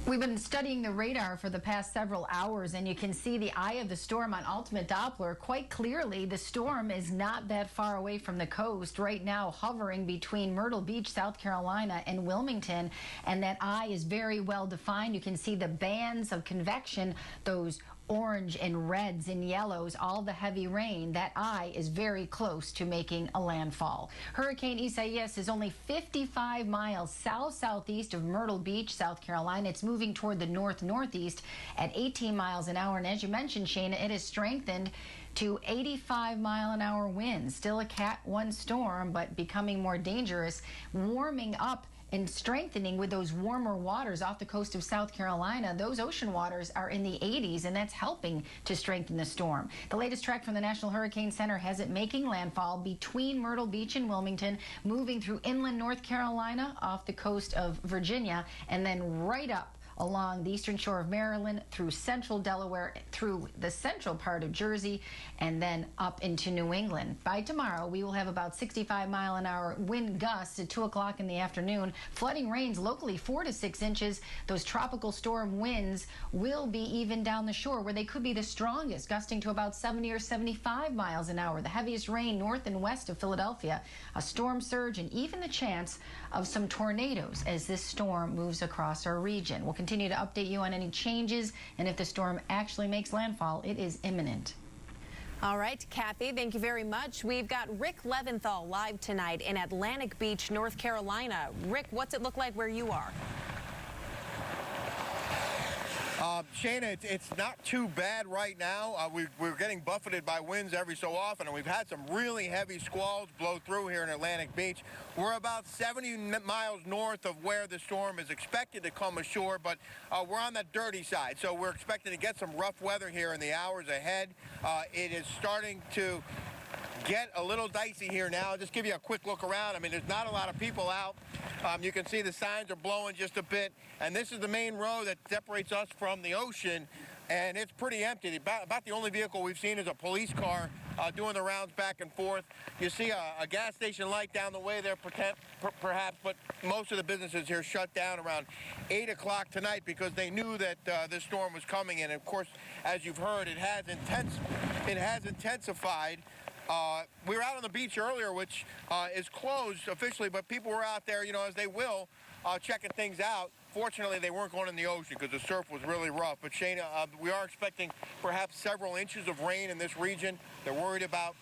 We've been studying the radar for the past several hours, and you can see the eye of the storm on ultimate Doppler quite clearly. The storm is not that far away from the coast right now, hovering between Myrtle Beach, South Carolina, and Wilmington, and that eye is very well defined. You can see the bands of convection, those orange and reds and yellows, all the heavy rain. That eye is very close to making a landfall. Hurricane Isaias is only 55 miles south-southeast of Myrtle Beach, South Carolina. It's moving toward the north-northeast at 18 miles an hour. And as you mentioned, Shana, it has strengthened to 85-mile-an-hour winds. Still a Cat 1 storm, but becoming more dangerous, warming up and strengthening with those warmer waters off the coast of South Carolina. Those ocean waters are in the 80s, and that's helping to strengthen the storm. The latest track from the National Hurricane Center has it making landfall between Myrtle Beach and Wilmington, moving through inland North Carolina, off the coast of Virginia, and then right up along the eastern shore of Maryland, through central Delaware, through the central part of Jersey, and then up into New England. By tomorrow, we will have about 65-mile-an-hour wind gusts at 2 o'clock in the afternoon. Flooding rains locally 4 to 6 inches. Those tropical storm winds will be even down the shore, where they could be the strongest, gusting to about 70 or 75 miles an hour. The heaviest rain north and west of Philadelphia. A storm surge and even the chance of some tornadoes as this storm moves across our region. We'll continue to update you on any changes, and if the storm actually makes landfall, it is imminent. All right, Kathy, thank you very much. We've got Rick Leventhal live tonight in Atlantic Beach, North Carolina. Rick, what's it look like where you are? Shana, it's not too bad right now. We're getting buffeted by winds every so often, and we've had some really heavy squalls blow through here in Atlantic Beach. We're about 70 miles north of where the storm is expected to come ashore, but we're on the dirty side, so we're expecting to get some rough weather here in the hours ahead. It is starting to get a little dicey here now. I'll just give you a quick look around. I mean, there's not a lot of people out. You can see the signs are blowing just a bit, and this is the main road that separates us from the ocean, and it's pretty empty. About the only vehicle we've seen is a police car doing the rounds back and forth. You see a gas station light down the way there, perhaps, but most of the businesses here shut down around 8 o'clock tonight because they knew that this storm was coming, and of course, as you've heard, it has intensified. We were out on the beach earlier, which is closed officially, but people were out there, you know, as they will, checking things out. Fortunately, they weren't going in the ocean because the surf was really rough. But Shana, we are expecting perhaps several inches of rain in this region. They're worried about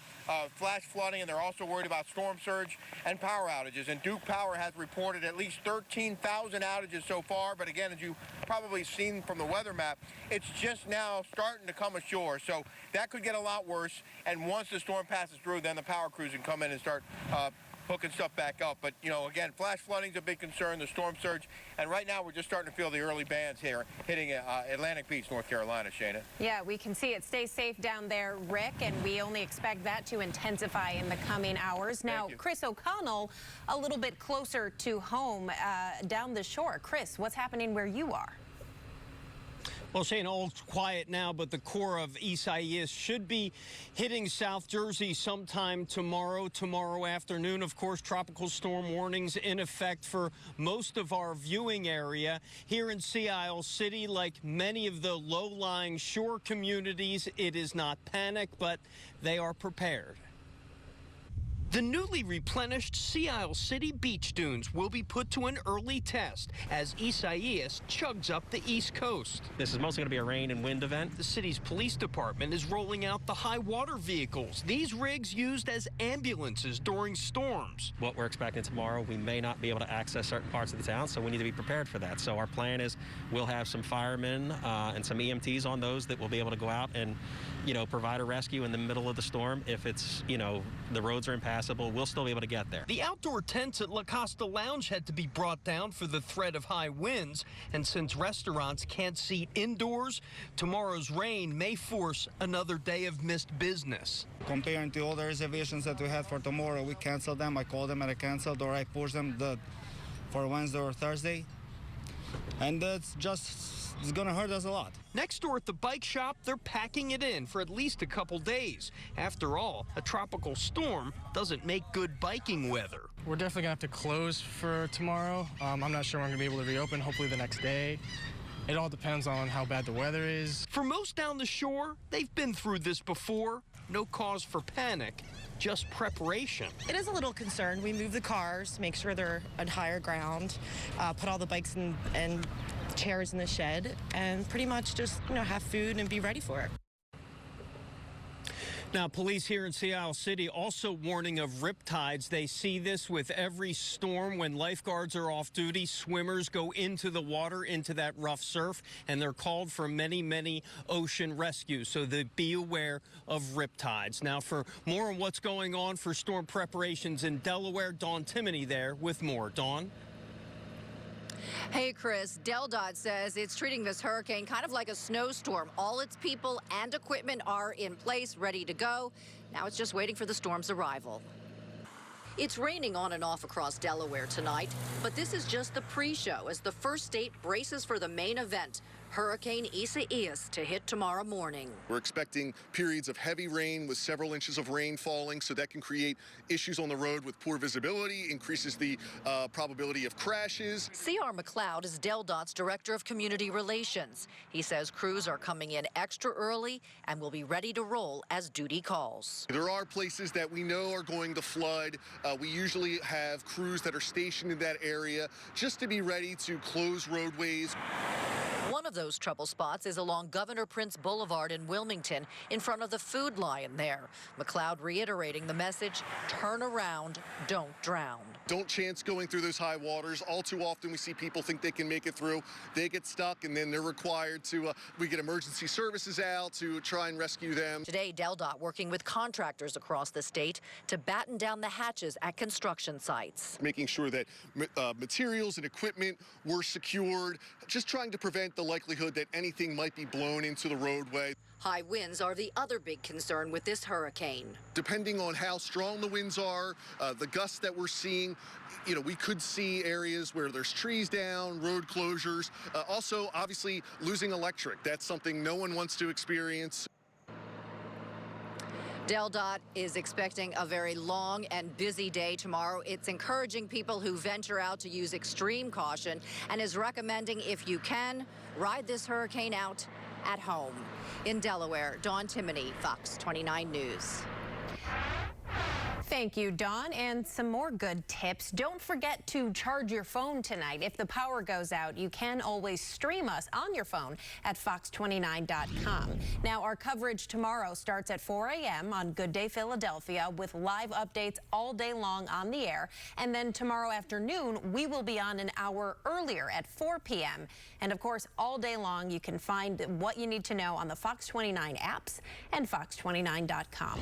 flash flooding, and they're also worried about storm surge and power outages. And Duke Power has reported at least 13,000 outages so far. But again, as you've probably seen from the weather map, it's just now starting to come ashore. So that could get a lot worse. And once the storm passes through, then the power crews can come in and start hooking stuff back up. But, you know, again, flash flooding is a big concern, the storm surge. And right now we're just starting to feel the early bands here hitting Atlantic Beach, North Carolina, Shana. Yeah, we can see it. Stay safe down there, Rick, and we only expect that to intensify in the coming hours. Now, Chris O'Connell, a little bit closer to home down the shore. Chris, what's happening where you are? Well, Shane, all quiet now, but the core of ISAIAS should be hitting South Jersey sometime tomorrow afternoon. Of course, tropical storm warnings in effect for most of our viewing area. Here in Sea Isle City, like many of the low-lying shore communities, it is not panic, but they are prepared. The newly replenished Sea Isle City beach dunes will be put to an early test as ISAIAS chugs up the East Coast. This is mostly going to be a rain and wind event. The city's police department is rolling out the high water vehicles. These rigs used as ambulances during storms. What we're expecting tomorrow, we may not be able to access certain parts of the town, so we need to be prepared for that. So our plan is we'll have some firemen and some EMTs on those that will be able to go out and, you know, provide a rescue in the middle of the storm. If it's, you know, the roads are impassable, we'll still be able to get there. The outdoor tents at La Costa Lounge had to be brought down for the threat of high winds, and since restaurants can't seat indoors, tomorrow's rain may force another day of missed business. Comparing to all the reservations that we had for tomorrow, we canceled them. I called them and I canceled, or I pushed them for Wednesday or Thursday, and it's going to hurt us a lot. Next door at the bike shop, they're packing it in for at least a couple days. After all, a tropical storm doesn't make good biking weather. We're definitely going to have to close for tomorrow. I'm not sure when we're going to be able to reopen, hopefully the next day. It all depends on how bad the weather is. For most down the shore, they've been through this before. No cause for panic, just preparation. It is a little concerned. We move the cars, make sure they're on higher ground, put all the bikes and chairs in the shed, and pretty much just, have food and be ready for it. Now, police here in Seattle City also warning of riptides. They see this with every storm. When lifeguards are off duty, swimmers go into the water, into that rough surf, and they're called for many, many ocean rescues. So be aware of riptides. Now, for more on what's going on for storm preparations in Delaware, Dawn Timoney there with more. Dawn? Hey, Chris, DelDOT says it's treating this hurricane kind of like a snowstorm. All its people and equipment are in place, ready to go. Now it's just waiting for the storm's arrival. It's raining on and off across Delaware tonight, but this is just the pre-show as the first state braces for the main event, Hurricane ISAIAS, to hit tomorrow morning. We're expecting periods of heavy rain with several inches of rain falling, so that can create issues on the road with poor visibility, increases the probability of crashes. C.R. McLeod is DelDOT's Director of Community Relations. He says crews are coming in extra early and will be ready to roll as duty calls. There are places that we know are going to flood. We usually have crews that are stationed in that area just to be ready to close roadways. One of those trouble spots is along Governor Prince Boulevard in Wilmington, in front of the Food Lion there. McLeod reiterating the message, turn around, don't drown. Don't chance going through those high waters. All too often we see people think they can make it through. They get stuck, and then they're required to, we get emergency services out to try and rescue them. Today, DelDOT working with contractors across the state to batten down the hatches at construction sites. Making sure that materials and equipment were secured, just trying to prevent the likelihood that anything might be blown into the roadway. High winds are the other big concern with this hurricane. Depending on how strong the winds are, the gusts that we're seeing, we could see areas where there's trees down, road closures. Also, obviously, losing electric. That's something no one wants to experience. DelDOT is expecting a very long and busy day tomorrow. It's encouraging people who venture out to use extreme caution and is recommending, if you can, ride this hurricane out at home. In Delaware, Dawn Timoney, Fox 29 News. Thank you, Dawn. And some more good tips. Don't forget to charge your phone tonight. If the power goes out, you can always stream us on your phone at fox29.com. Now, our coverage tomorrow starts at 4 a.m. on Good Day Philadelphia with live updates all day long on the air. And then tomorrow afternoon, we will be on an hour earlier at 4 p.m. And of course, all day long, you can find what you need to know on the Fox 29 apps and fox29.com.